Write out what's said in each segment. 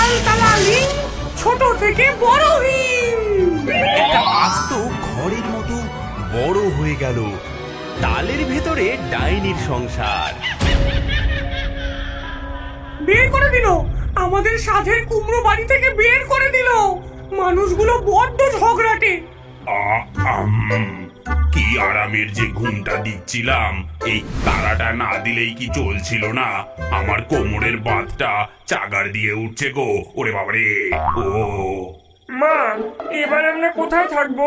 তাল তালালি ছোট থেকে বড় হিম। একটা আস্ত ঘরের মতো বড় হয়ে গেল। তালের ভেতরে ডাইনির সংসার। বের করে দিল, আমাদের সাধের কুমড়ো বাড়ি থেকে বের করে দিল। মানুষগুলো বড্ড ঝগড়াটে। কি আরামের যে ঘুমটা দিচ্ছিলাম, এই তারাটা না দিলেই কি চলছিল না। আমার কোমরের বাঁধটা চাগার দিয়ে উঠছে গো, ওরে বাবারে। ও মা, এবার আমরা কোথায় থাকবো?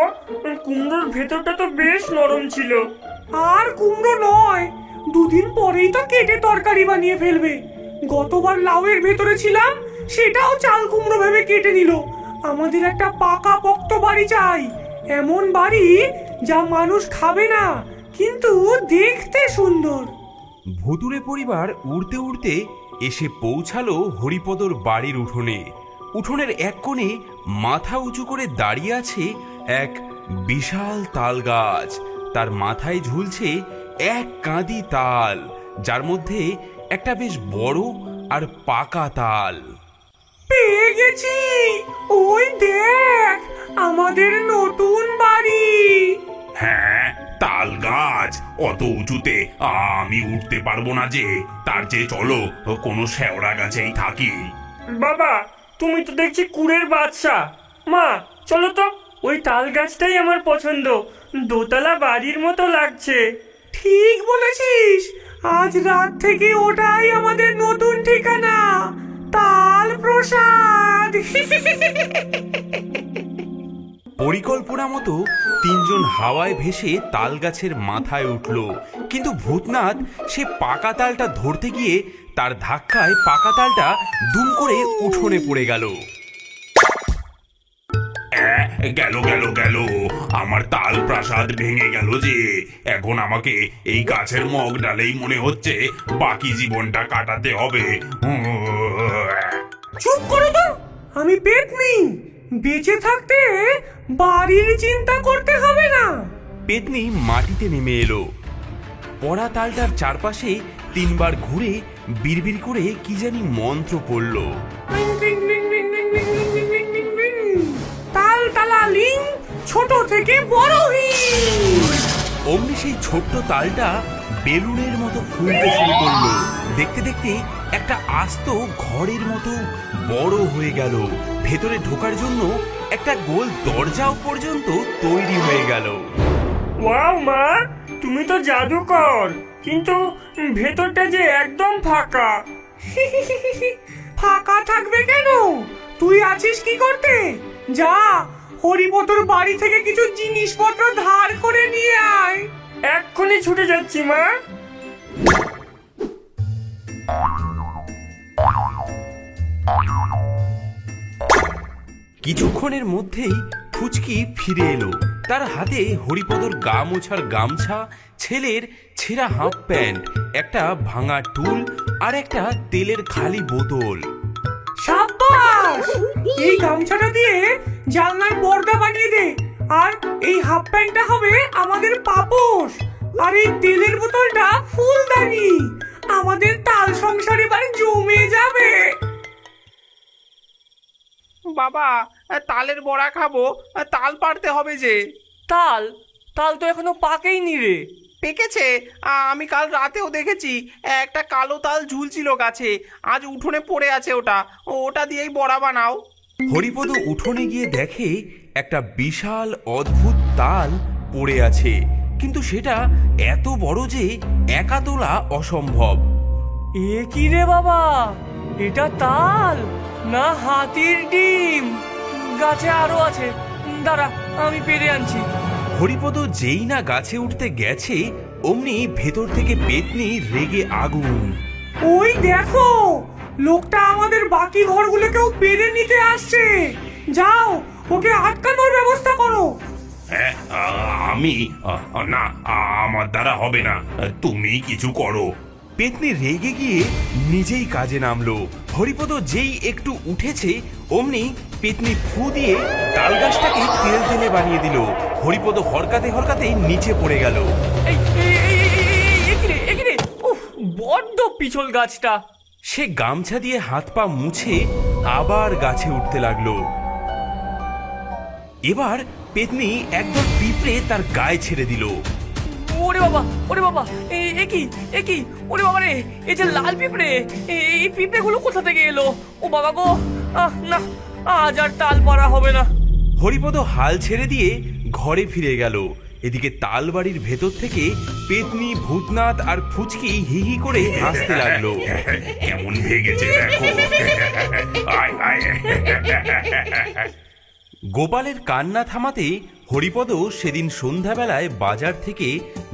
কুমড়োর ভেতরটা তো বেশ নরম ছিল। আর কুমড়ো নয়, দুদিন পরেই তো কেটে তরকারি বানিয়ে ফেলবে। গতবার লাউয়ের ভেতরে ছিলাম, সেটাও চাল কুমড়ো ভেবে কেটে নিল। আমাদের একটা পাকা পোক্ত বাড়ি চাই, এমন বাড়ি যা মানুষ খাবে না কিন্তু দেখতে সুন্দর। ভুতুড়ে পরিবার উড়তে উড়তে এসে পৌঁছালো হরিপদর বাড়ির উঠোনে। উঠোনের এক কোণে মাথা উঁচু করে দাঁড়িয়ে আছে এক বিশাল তাল গাছ। তার মাথায় ঝুলছে এক কাঁদি তাল, যার মধ্যে একটা বেশ বড় আর পাকা তাল। পেয়ে গেছি, ওই দেখ আমাদের নতুন বাড়ি। হ্যাঁ, তাল গাছ অত উঁচুতে আমি উঠতে পারবো না যে। তার চেয়ে চলো কোনো শেওড়া গাছেই থাকি। বাবা, তুমি তো দেখছি কুড়ের বাদশা। মা, চলো তো, ওই তাল গাছটাই আমার পছন্দ। দোতলা বাড়ির মতো লাগছে। ঠিক বলেছিস, আজ রাত থেকে ওটাই আমাদের নতুন ঠিকানা, তাল প্রসাদ। পরিকল্পনা মতো তিনজন হাওয়ায় ভেসে তাল গাছের মাথায় উঠল, কিন্তু ভূতনাথ সে পাকা তালটা ধরতে গিয়ে তার ধাক্কায় পাকা তালটা দুম করে উঠোনে পড়ে গেল। গেল গেল গেল, আমার তাল প্রাসাদ ভেঙে গেল যে। এখন আমাকে এই গাছের মগ ডালেই মনে হচ্ছে বাকি জীবনটা কাটাতে হবে। চুপ করো তো, আমি পেতনি। বেঁচে থাকতে বাড়ির চিন্তা করতে হবে না। পেতনি মাটিতে নেমে এলো। পড়া তালটার চারপাশে তিনবার ঘুরে বিড়বিড় করে কি জানি মন্ত্র পড়ল। তাল তালালিং ছোট থেকে বড় হিম। অমনি সেই ছোট্ট তালটা বেলুনের মতো ফুলতে শুরু করলো। দেখতে দেখতে একটা আস্ত ঘরের মতো বড় হয়ে গেল। ভেতরে ঢোকার জন্য একটা গোল দরজাও পর্যন্ত তৈরি হয়ে গেল। ওয়াও মা, তুমি তো জাদুকর, কিন্তু ভেতরটা যে একদম ফাঁকা। ফাঁকা থাকবে কেন? তুই আছিস কি করতে? যা, হরিপদর বাড়ি থেকে কিছু জিনিসপত্র ধার করে নিয়ে আয়। এক্ষুনি ছুটে যাচ্ছি মা। কিছুক্ষণের মধ্যেই ফুচকি ফিরে এলো। তার হাতে হরিপদর গা মোছার গামছা, ছেলের ছেঁড়া হাফ প্যান্ট, একটা ভাঙা টুল আর একটা তেলের খালি বোতল। সাব্বাস! এই গামছাটা দিয়ে জানলার পর্দা বানিয়ে দে, আর এই হাফ প্যান্টটা হবে আমাদের পাপোশ, আর এই তেলের বোতলটা ফুলদানি। আমাদের তাল সংসার এবার জমে যাবে। বাবা, তালের বড়া খাবো, তাল পাড়তে হবে যে। তাল তাল তো এখনো পাকেইনি রে। পেকেছে, আমি কাল রাতেও দেখেছি একটা কালো তাল ঝুলছিল গাছে। আজ উঠোনে পড়ে আছে, ওটা দিয়েই বড়া বানাও। হরিপদ উঠোনে গিয়ে দেখে একটা বিশাল অদ্ভুত তাল পড়ে আছে, কিন্তু সেটা এত বড় যে একা তোলা অসম্ভব। এ কি রে বাবা, এটা তাল না হাতির ডিম? গাছে আরো আছে, দাঁড়া আমি পেরে আনছি। হরিপদ যেই না গাছে উঠতে গেছে, অমনি ভেতর থেকে পেতনি রেগে আগুন। ওই দেখো, লোকটা আমাদের বাকি ঘরগুলোকেও পেরে নিতে আসছে। যাও, ওকে আটকানোর ব্যবস্থা করো। আমি না, আমার দ্বারা হবে না, তুমি কিছু করো। পেতনি রেগে গিয়ে নিজেই কাজে নামলো। হরিপদ যেই একটু উঠেছে, অমনি পেতনি ফু দিয়ে তাল গাছটাকে তেল তেলে বানিয়ে দিল। হরিপদ হরকাতে হরকাতে নিচে পড়ে গেল। এই একিরে উফ, বড্ড পিছল গাছটা। সে গামছা দিয়ে হাত পা মুছে আবার গাছে উঠতে লাগলো। এবার পেতনি একদল পিঁপড়ে তার গায়ে ছেড়ে দিল। ওরে বাবা, ওরে বাবা, এ কি ওরে বাবা রে, এই যে লাল পিঁপড়ে, এই পিঁপড়েগুলো কোথা থেকে এলো? ও বাবা গো, না, আজ আর তাল পারা হবে না। হরিপদ হাল ছেড়ে দিয়ে ঘরে ফিরে গেল। এদিকে তালবাড়ির ভেতর থেকে পেতনি, ভূতনাথ আর ফুচকি হি হি করে হাসতে লাগলো। কেমন ভেগেছে দেখো। আয় আয়। গোপালের কান্না থামাতে হরিপদ সেদিন সন্ধ্যাবেলায় বাজার থেকে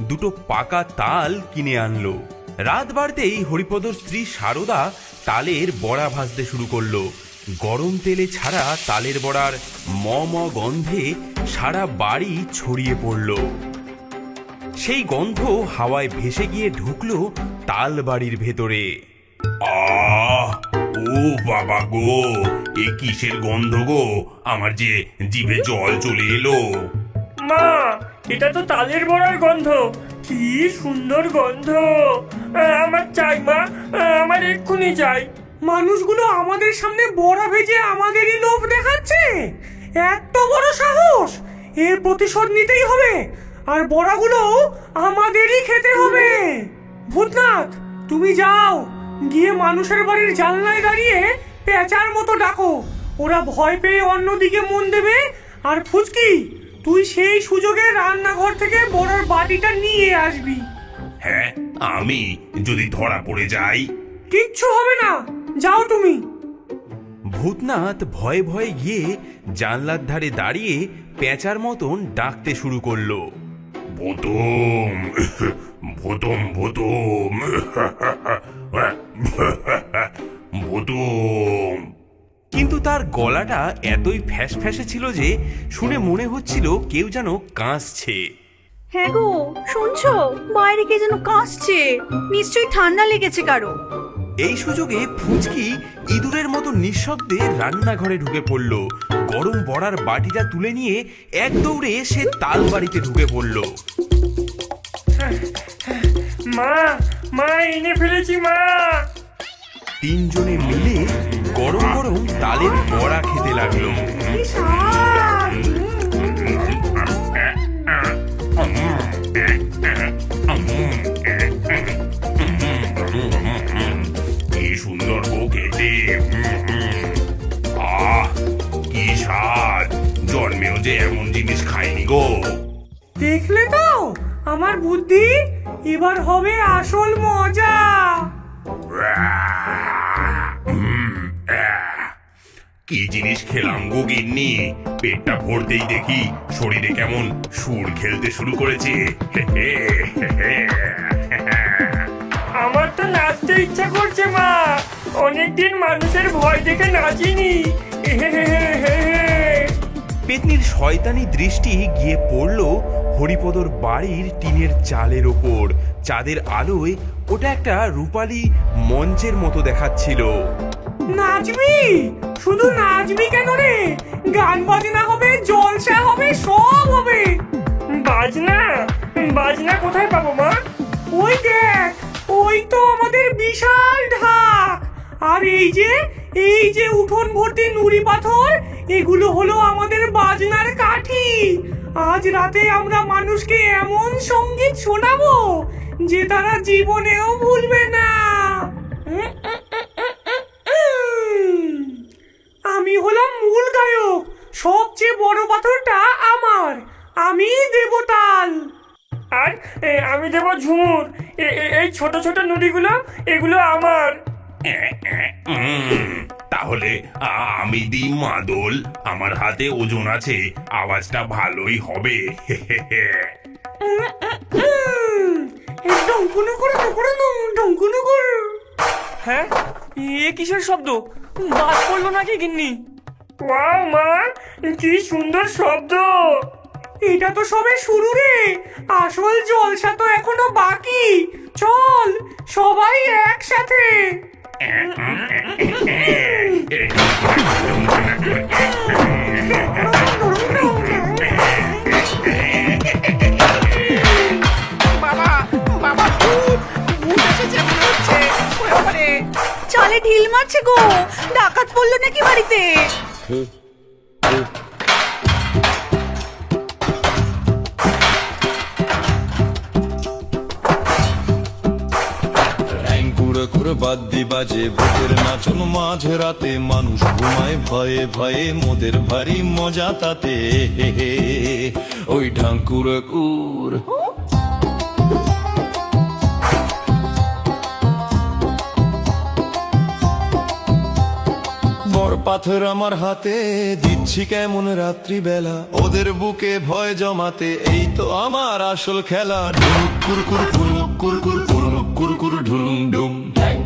দুটো পাকা তাল কিনে আনলো। রাত বাড়তেই হরিপদর স্ত্রী সারদা তালের বড়া ভাজতে শুরু করলো। গরম তেলে ছাড়া তালের বড়ার ম ম গন্ধে সারা বাড়ি ছড়িয়ে পড়ল। সেই গন্ধ হাওয়ায় ভেসে গিয়ে ঢুকলো তাল বাড়ির ভেতরে। আহ, ও বাবা গো, এ কিসের গন্ধ গো? আমার যে জিভে জল চলে এলো। মা, এটা তো তালের বড়ার গন্ধ। কি সুন্দর গন্ধ! আমার চাই মা, আমার এক্ষুনি চাই। মানুষগুলো আমাদের সামনে বড়া ভেজে আমাদেরই লোভ দেখাচ্ছে। এত বড় সাহস! এর প্রতিশোধ নিতেই হবে, আর বড়াগুলো আমাদেরই খেতে হবে। ভূতনাথ, তুমি যাও, গিয়ে মানুষের বাড়ির জানলায় দাঁড়িয়ে পেঁচার মতো ডাকো। ওরা ভয় পেয়ে অন্যদিকে মন দেবে। আর ফুচকি, তুই সেই সুযোগে রান্নাঘর থেকে বড়ার বাটিটা নিয়ে আসবি। হ্যাঁ, আমি যদি ধরা পড়ে যাই? কিচ্ছু হবে না, যাও তুমি। ভূতনাথ ভয়ে ভয়ে গিয়ে জানলার ধারে দাঁড়িয়ে পেঁচার মতন ডাকতে শুরু করলো। ভূতম, ভূতম, ভূতম, ভূতম। কিন্তু তার গলাটা এতই ফ্যাস ফ্যাসে ছিল যে শুনে মনে হচ্ছিল কেউ যেন কাঁসছে। হ্যাঁ গো, শুনছো? বাইরে কে যেন কাশছে, নিশ্চয়ই ঠান্ডা লেগেছে কারো। এই সুযোগে ফুচকি ইঁদুরের মতো নিঃশব্দে রান্নাঘরে ঢুকে পড়ল। গরম বড়ার বাটিটা তুলে নিয়ে এক দৌড়ে সে তাল বাড়িতে ঢুকে পড়ল। মা, এনে ফেলেছি মা। তিনজনে মিলে গরম গরম তালের বড়া খেতে লাগলো। কি সুন্দর গো খেতে। আহ, কি স্বাদ! জন্মেও যে এমন জিনিস খাইনি গো। দেখলে তো আমার বুদ্ধি, এবার হবে আসল মজা। কি জিনিস খেলাম গো গিন্নি, পেটটা ভরতেই দেখি শরীরে কেমন সুর খেলতে শুরু করেছে। আমার তো নাচতে ইচ্ছা করছে মা। অনেকদিন মানুষের ভয় দেখে নাচিনি। পেতনির শয়তানি দৃষ্টি গিয়ে পড়ল হরিপদর বাড়ির টিনের চালের ওপর। চাঁদের আলোয় ওটা একটা রূপালী মঞ্চের মতো দেখাচ্ছিল। নাচবি? শুধু নাচবি কেন রে? গান বাজনা হবে, জলসা হবে, সব হবে। বাজনা কোথায় পাবো মা? ওই দেখ, ওই তো আমাদের বিশাল ঢাক। আর এই যে উঠোন ভর্তি নুড়ি পাথর, এগুলো হলো আমাদের বাজনার কাঠি। আজ রাতে আমরা মানুষকে এমন সঙ্গীত শোনাবো যে তারা জীবনেও ভুলবে না। আমি হলাম মূল গায়ক, সবচেয়ে বড় পাথরটা আমার, আমি দেব তাল। আর আমি দেবো ঝুমুর। এই ছোট ছোট নুড়িগুলো, এগুলো আমার। তাহলে আমি দিই মাদল, আমার হাতে ওজন আছে, আওয়াজটা ভালোই হবে। হ্যাঁ, এ কিসের শব্দ? বাজ পড়লো নাকি গিন্নি? ওয়াও মা, কি সুন্দর শব্দ! এটা তো সবে শুরু রে, আসল জলসা তো এখনো বাকি। চল সবাই একসাথে। বাবা, বাবা, ভূত ভূত এসেছে মনে হচ্ছে। ওরে বাবারে! চালে ঢিল মারছে গো, ডাকাত পড়লো নাকি বাড়িতে। কুড়ে বাদ্যি বাজে ভূতের নাচন মাঝ রাতে, মানুষ ঘুমায় ভয়ে ভয়ে, মোদের ভারী মজা তাতে। হে হে, ওই ঢাঙ্কুর কুর বড় পাথর আমার হাতে, দিচ্ছি কেমন রাত্রিবেলা ওদের বুকে ভয় জমাতে। এই তো আমার আসল খেলা, ঢুলুক কুরকুর কুরুক কুরকুর কুরুক কুরকুর ঢুলুম ডুম।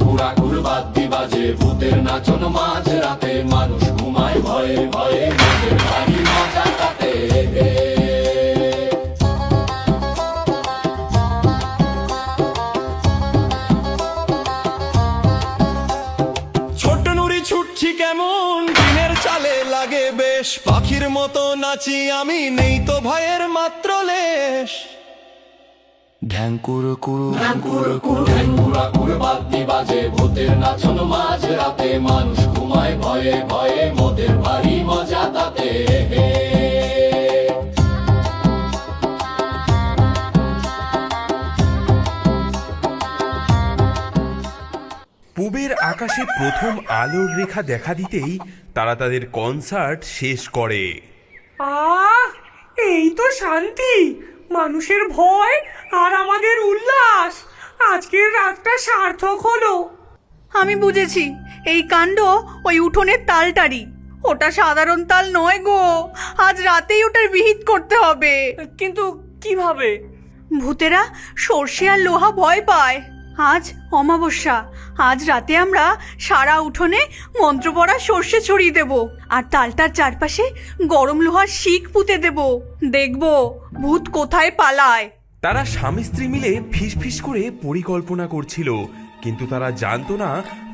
ঘুরা ঘুর বাদ্যি বাজে ভূতের নাচন মাঝ রাতে, মানুষ ঘুমায় ভয়ে ভয়ে, মোদের ভারী মজা তাতে। ছোট নুড়ি ছুটছি কেমন, দিনের চালে লাগে বেশ, পাখির মতো নাচি আমি, নেই তো ভয়ের মাত্র লেশ। ঢ্যাঙ্কুর কুরু ঘুরা ঘুর বাদ্যি বাজে ভূতের নাচন মাঝ রাতে, মানুষ ঘুমায় ভয়ে ভয়ে, মোদের ভারী মজা তাতে। পূবের আকাশে প্রথম আলোর রেখা দেখা দিতেই তারা তাদের কনসার্ট শেষ করে। আহ, এই তো শান্তি, মানুষের ভয় আর আমাদের উল্লাস। আজকের রাতটা সার্থক হলো। আমি বুঝেছি, এই কাণ্ড ওই উঠোনের তালটারি। ওটা সাধারণ তাল নয় গো, আজ রাতেই ওটার বিহিত করতে হবে। কিন্তু কিভাবে? ভূতেরা সর্ষে আর লোহা ভয় পায়। আজ অমাবস্যা, আজ রাতে আমরা সারা উঠোনে মন্ত্র পড়া সর্ষে ছড়িয়ে দেব, আর তালটার চারপাশে গরম লোহার শিক পুঁতে দেব। দেখব ভূত কোথায় পালায়। তারা স্বামী স্ত্রী মিলে ফিসফিস করে পরিকল্পনা করছিল, কিন্তু তারা জানতো না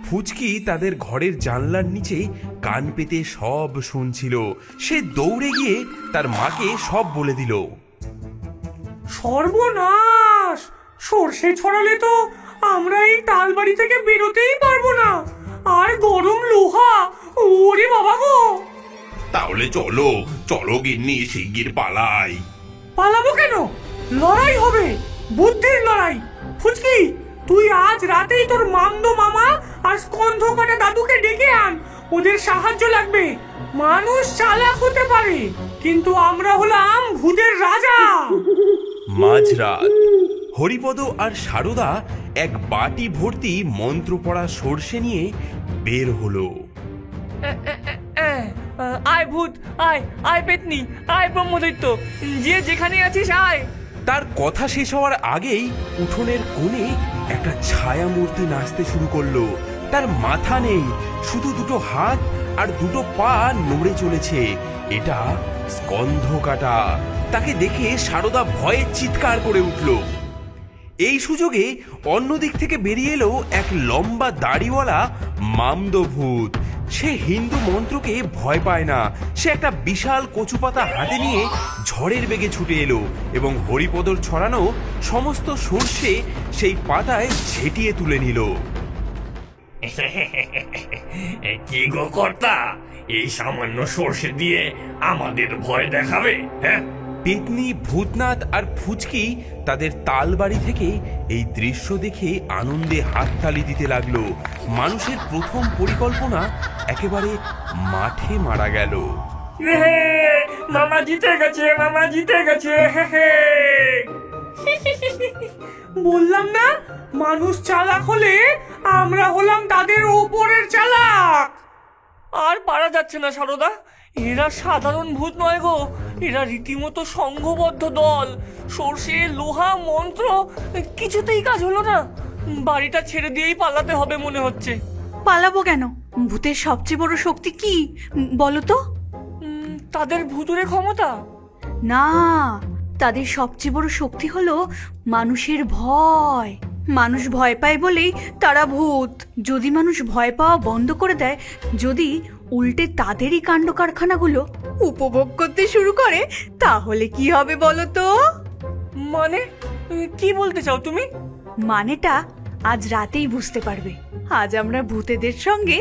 ফুচকি তাদের ঘরের জানলার নিচে কান পেতে সব শুনছিল। সে দৌড়ে গিয়ে তার মাকে সব বলে দিল। সর্বনাশ! সর্ষে ছড়ালে তো আমরা এই তালবাড়ি থেকে বেরোতেই পারবো না। আর গরম লোহা, ওরে বাবা গো! তাহলে চলো চলো গিন্নি, শিগগির পালাই। পালাবো কেন? লড়াই হবে, বুদ্ধির লড়াই। ফুচকি, তুই আজ রাতেই তোর মামদো মামা আর স্কন্ধ কাটা দাদুকে ডেকে আন। ওদের সাহায্য লাগবে। মানুষ চালাক হতে পারে, কিন্তু আমরা হলাম ভূতের রাজা। মাঝরাত হরিপদ আর সারদা এক বাটি ভর্তি মন্ত্র পড়া সর্ষে নিয়ে বের হলো। আয় ভূত, আয় আয় পেতনি, আয় ব্রহ্মদৈত্য, যে যেখানে আছিস আয়। তার কথা শেষ হওয়ার আগেই উঠোনের কোণে একটা ছায়া মূর্তি নাচতে শুরু করলো। তার মাথা নেই, শুধু দুটো হাত আর দুটো পা নড়ে চলেছে। এটা স্কন্ধ কাটা। তাকে দেখে সারদা ভয়ে চিৎকার করে উঠল। এই সুযোগে অন্যদিক থেকে বেরিয়ে এলো এক লম্বা দাড়িওয়ালা মামদো ভূত। সে হিন্দু মন্ত্রকে ভয় পায় না। সে একটা বিশাল কচুপাতা হাতে নিয়ে ঝড়ের বেগে ছুটে এলো এবং হরিপদর ছড়ানো সমস্ত সর্ষে সেই পাতায় ঝেঁটিয়ে তুলে নিল। কি গো কর্তা, এই সামান্য সর্ষে দিয়ে আমাদের ভয় দেখাবে? হ্যাঁ, পেতনি, ভূতনাথ আর ফুচকি তাদের তালবাড়ি থেকে এই দৃশ্য দেখে আনন্দে হাততালি দিতে লাগলো। মানুষের প্রথম পরিকল্পনা একেবারে মাঠে মারা গেল। মামা জিতে গেছে, মামা জিতে গেছে। বললাম না, মানুষ চালাক হলে আমরা হলাম তাদের ওপরের চালাক। আর পারা যাচ্ছে না সারদা, এরা সাধারণ ভূত নয় গো, এরা রীতিমতো সংঘবদ্ধ দল। সর্ষে, লোহা, মন্ত্র কিছুতেই কাজ হলো না। বাড়িটা ছেড়ে দিয়েই পালাতে হবে মনে হচ্ছে। পালাবো কেন? ভূতের সবচেয়ে বড় শক্তি কি বলো তো? তাদের ভুতুরে ক্ষমতা? না, তাদের সবচেয়ে বড় শক্তি হলো মানুষের ভয়। মানুষ ভয় পায় বলেই তারা ভূত। যদি মানুষ ভয় পাওয়া বন্ধ করে দেয়, যদি উল্টে তাদেরই কাণ্ড কারখানাগুলো উপভোগ করতে শুরু করে, তাহলে কি হবে বলো তো? মানে কি বলতে চাও তুমি? মানেটা আজ রাতেই বুঝতে পারবে। আজ আমরা ভূতেদের সঙ্গে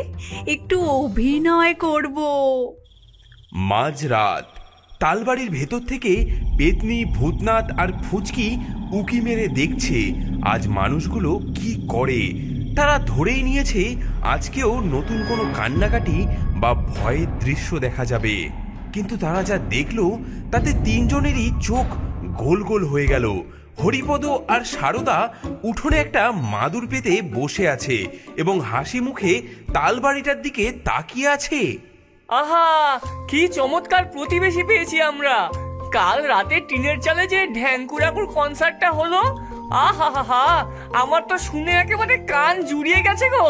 একটু অভিনয় করব। মাঝরাত তালবাড়ির ভেতর থেকে পেতনি, ভূতনাথ আর ফুচকি উকি মেরে দেখছে আজ মানুষগুলো কি করে। তারা ধরেই নিয়েছে আজকেও নতুন কোনো কান্নাকাটি বা ভয়ের দৃশ্য দেখা যাবে। কিন্তু তারা যা দেখলো তাতে তিনজনেরই চোখ গোল গোল হয়ে গেল। হরিপদ আর সারদা উঠোনে একটা মাদুর পেতে বসে আছে এবং হাসি মুখে তালবাড়িটার দিকে তাকিয়ে আছে। আহা, কি চমৎকার প্রতিবেশী পেয়েছি আমরা। কাল রাতে টিনের চালে যে ঢ্যাঙ্কুরাকুর কনসার্টটা হলো, আহা হা হা, আমার তো শুনে একেবারে কান জুড়িয়ে গেছে গো।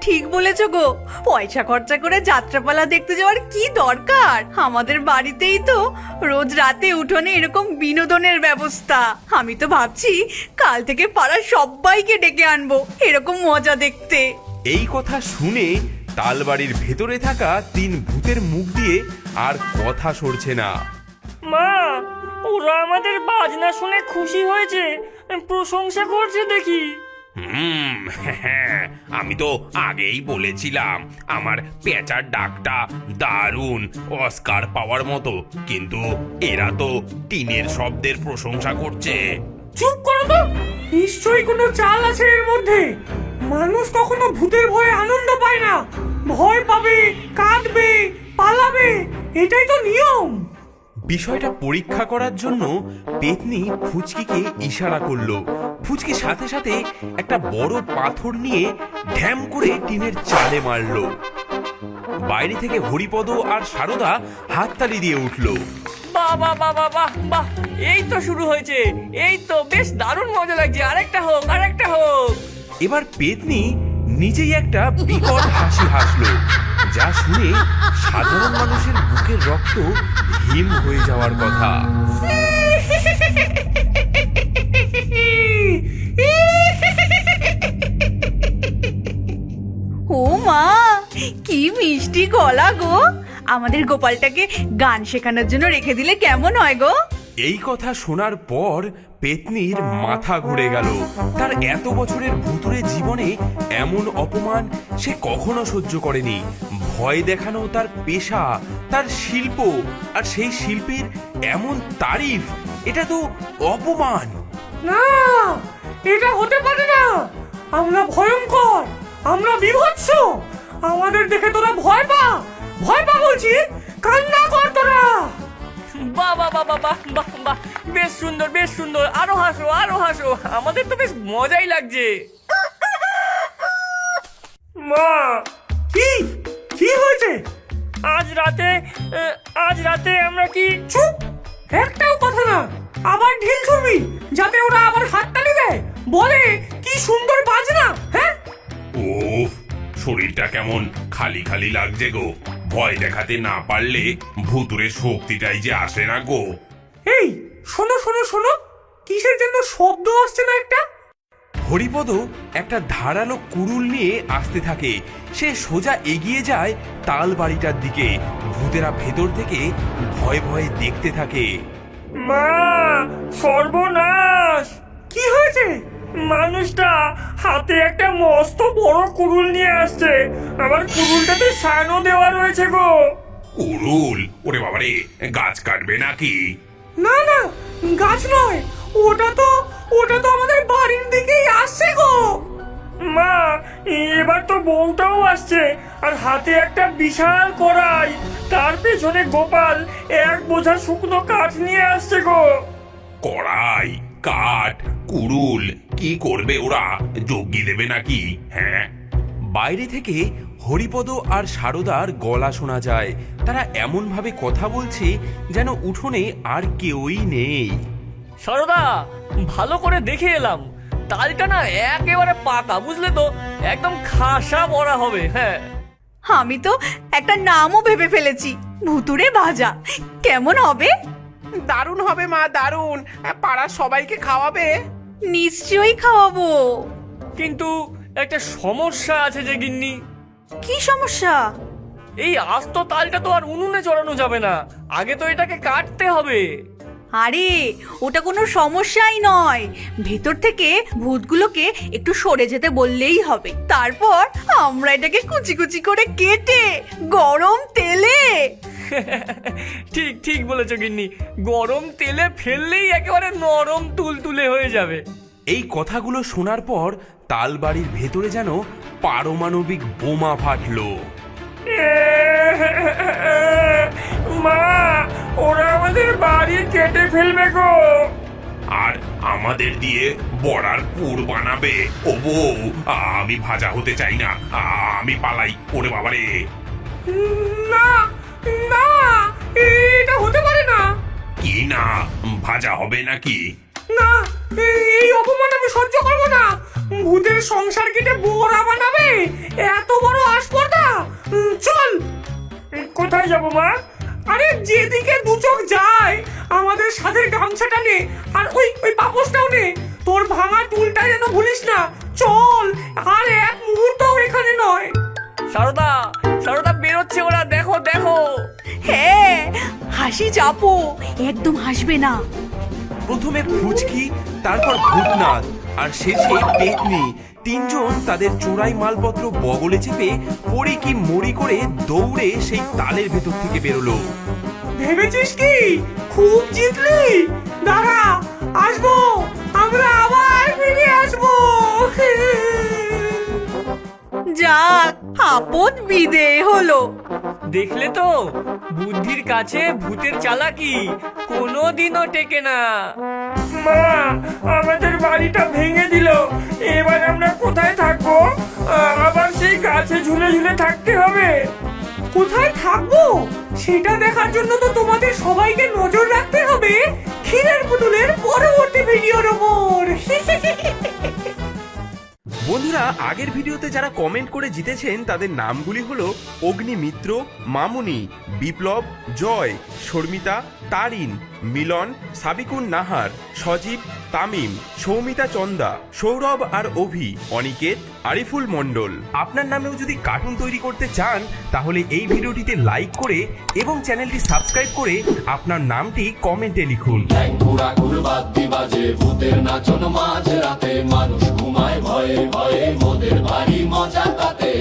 ঠিক বলেছো গো, পয়সা খরচা করে যাত্রাপালা দেখতে যাওয়ার কি দরকার? আমাদের বাড়িতেই তো রোজ রাতে উঠোনে এরকম বিনোদনের ব্যবস্থা। আমি তো ভাবছি কাল থেকে পাড়ার সবাইকে ডেকে আনবো এরকম মজা দেখতে। এই কথা শুনে তালবাড়ির ভেতরে থাকা তিন ভূতের মুখ দিয়ে আর কথা সরছে না। মা, ওরা আমাদের বাজনা শুনে খুশি হয়েছে, প্রশংসা করছে দেখি। আমি তো আগেই বলেছিলাম আমার পেঁচার ডাকটা দারুণ, অস্কার পাওয়ার মতো, কিন্তু এরা তো টিনের শব্দের প্রশংসা করছে। চুপ করো তো, নিশ্চয়ই কোনো চাল আছে এর মধ্যে। মানুষ কখনো ভূতের ভয়ে আনন্দ পায় না, ভয় পাবে, কাঁদবে, পালাবে, এটাই তো নিয়ম। বিষয়টা পরীক্ষা করার জন্য পেতনি ফুচকিকে ইশারা করলো। ফুচকি সাথে সাথে একটা বড় পাথর নিয়ে ঢ্যাম করে টিনের চালে মারলো। বাইরে থেকে হরিপদ আর সারদা হাততালি দিয়ে উঠলো। বাহ বাহ বাহ বাহ বাহ বাহ, এই তো শুরু হয়েছে, এই তো বেশ দারুণ মজা লাগছে। আরেকটা হোক, আরেকটা হোক। এবার পেতনি নিজেই একটা বিকট হাসি হাসলো, যা শুনে সাধারণ মানুষের বুকের রক্ত হিম হয়ে যাওয়ার কথা। ও মা, কি মিষ্টি গলা গো! আমাদের গোপালটাকে গান শেখানোর জন্য রেখে দিলে কেমন হয় গো? এই কথা শোনার পর পেতনির মাথা ঘুরে গেল। তার এত বছরের ভুতুরে জীবনে এমন অপমান সে কখনো সহ্য করেনি। ভয় দেখানো তার পেশা, তার শিল্প, আর সেই শিল্পের এমন তারিফ, এটা তো অপমান। না, এটা হতে পারে না। আমরা ভয়ঙ্কর, আমরা বিভৎস। আমাদের দেখে তোরা ভয় পা, ভয় পা বলছি, কান্না কর তোরা। বাহ বাহ বাহ বাহ বাহ বাহ বাহ, বেশ সুন্দর, বেশ সুন্দর। আরো হাসো, আরো হাসো, আমাদের তো বেশ মজাই লাগছে। মা, কি কি হয়েছে? আজ রাতে আমরা কি? চুপ, একটাও কথা না। আবার ঢিল ছুড়বি যাতে ওরা আবার হাততালি দেয়, বলে কি সুন্দর বাজনা। হ্যাঁ, ওফ, শরীরটা কেমন খালি খালি লাগছে গো। ভয় দেখাতে না পারলে ভুতুরের শক্তিটাই যে আসে না গো। এই শোনো শোনো শোনো, কিসের জন্য শব্দ আসছে না একটা? হরিপদ একটা ধারালো কুড়ুল নিয়ে আসতে থাকে। সে সোজা এগিয়ে যায় তাল বাড়িটার দিকে। ভূতেরা ভেতর থেকে ভয়ে ভয়ে দেখতে থাকে। মা, সর্বনাশ! কি হয়েছে? মানুষটা হাতে একটা মস্ত বড় কুড়ুল নিয়ে আসছে। আমার কুড়ুলটাতে সানো দেওয়া রয়েছে গো। কুড়ুল? ওরে বাবারে, গাছ কাটবে নাকি? না না, গাছ নয়, ওটা তো আমাদের বাড়ির দিকেই আসছে গো। মা, এবার তো বউটাও আসছে, আর হাতে একটা বিশাল কড়াই। তার পেছনে গোপাল এক বোঝা শুকনো কাঠ নিয়ে আসছে গো। কড়াই, কাঠ, কুড়ুল, কি করবে ওরা? যজ্ঞি দেবে নাকি? হ্যাঁ। বাইরে থেকে হরিপদ আর সারদার গলা শোনা যায়। তারা এমন ভাবে কথা বলছে যেন উঠোনে আর কেউই নেই। সারদা, ভালো করে দেখে এলাম, তালটা না একেবারে পাকা, বুঝলে তো? একদম খাসা বড়া হবে। হ্যাঁ, আমি তো একটা নামও ভেবে ফেলেছি, ভুতুরে ভাজা। কেমন হবে? দারুণ হবে মা, দারুণ। পাড়ার সবাইকে খাওয়াবে? নিশ্চয়ই খাওয়াবো। কিন্তু একটা সমস্যা আছে যে গিন্নি। কি সমস্যা? এই আস্ত তালটা তো আর উনুনে চড়ানো যাবে না, আগে তো এটাকে কাটতে হবে। আরে ওটা কোনো সমস্যাই নয়, ভেতর থেকে ভূতগুলোকে একটু সরে যেতে বললেই হবে। তারপর আমরা এটাকে কুচি কুচি করে কেটে গরম তেলে ঠিক ঠিক বলেছো গিন্নি, গরম তেলে ফেললেই একেবারে নরম তুলতুলে হয়ে যাবে। এই কথাগুলো শোনার পর তালবাড়ির ভেতরে যেন পারমাণবিক বোমা ফাটলো। মা, ওরা আমাদের বাড়ি কেটে ফেলবে গো। আর আমাদের দিয়ে বড়ার পুর বানাবে। ও বউ, আমি ভাজা হতে চাই না, আমি পালাই। ওরে বাবারে, না না, এটা হতে পারে না। কি না ভাজা হবে নাকি? না, এই অপমান আমি সহ্য করবো না। ভূতের সংসার কেটে বড়া বানাবে, এত বড় আসপর্দা। চল। কোথায় যাবো মা? আরে যেদিকে দু চোখ যায় আমাদের সাথে গামছাটা নে, আর ওই ওই পাপোশটাও নে। তোর ভাঙা টুলটা যেন ভুলিস না। চল, আর এক মুহূর্তও এখানে নয়। সারদা, সারদা বেরোচ্ছে ওরা, দেখো দেখো। হ্যাঁ, হাসি চাপো, একদম হাসবে না। প্রথমে ফুচকি, তারপর ভূতনাথ আর শেষে পেতনি, তিনজন তাদের চোরাই মালপত্র বগলে চেপে পড়ি কি মরি করে দৌড়ে সেই তালের ভেতর থেকে বেরোলো। ভেবেছিস কি খুব জিতলি? দাঁড়া, আসবো, আমরা আবার ফিরে আসবো। যাক, আপদ বিদেয় হলো। দেখলে তো, বুদ্ধির কাছে ভূতের চালাকি কোনোদিনও টেকে না। মা, আমাদের বাড়িটা ভেঙে দিল, এবার আমরা কোথায় থাকবো? আবার সেই গাছে ঝুলে ঝুলে থাকতে হবে। কোথায় থাকবো সেটা দেখার জন্য তো তোমাদের সবাইকে নজর রাখতে হবে ক্ষীরের পুতুলের পরবর্তী ভিডিওর ওপর। বন্ধুরা, আগের ভিডিওতে যারা কমেন্ট করে জিতেছেন তাদের নামগুলি হলো অগ্নিমিত্র, মামুনি, বিপ্লব, জয়, শর্মিতা, তারিন, মিলন, সাবিকুন নাহার, সজীব, তামিম, সৌমিতা চন্দা, সৌরভ আর অভি, অনিকেত, আরিফুল মণ্ডল। আপনার নামেও যদি কার্টুন তৈরি করতে চান তাহলে এই ভিডিওটিতে লাইক করে এবং চ্যানেলটি সাবস্ক্রাইব করে আপনার নামটি কমেন্টে লিখুন। ঘুরা বাদ্যি বাজে ভূতের নাচন মাঝ রাতে মানুষ ঘুমায় ভয়ে ভয়ে মোদের ভারী মজা তাতে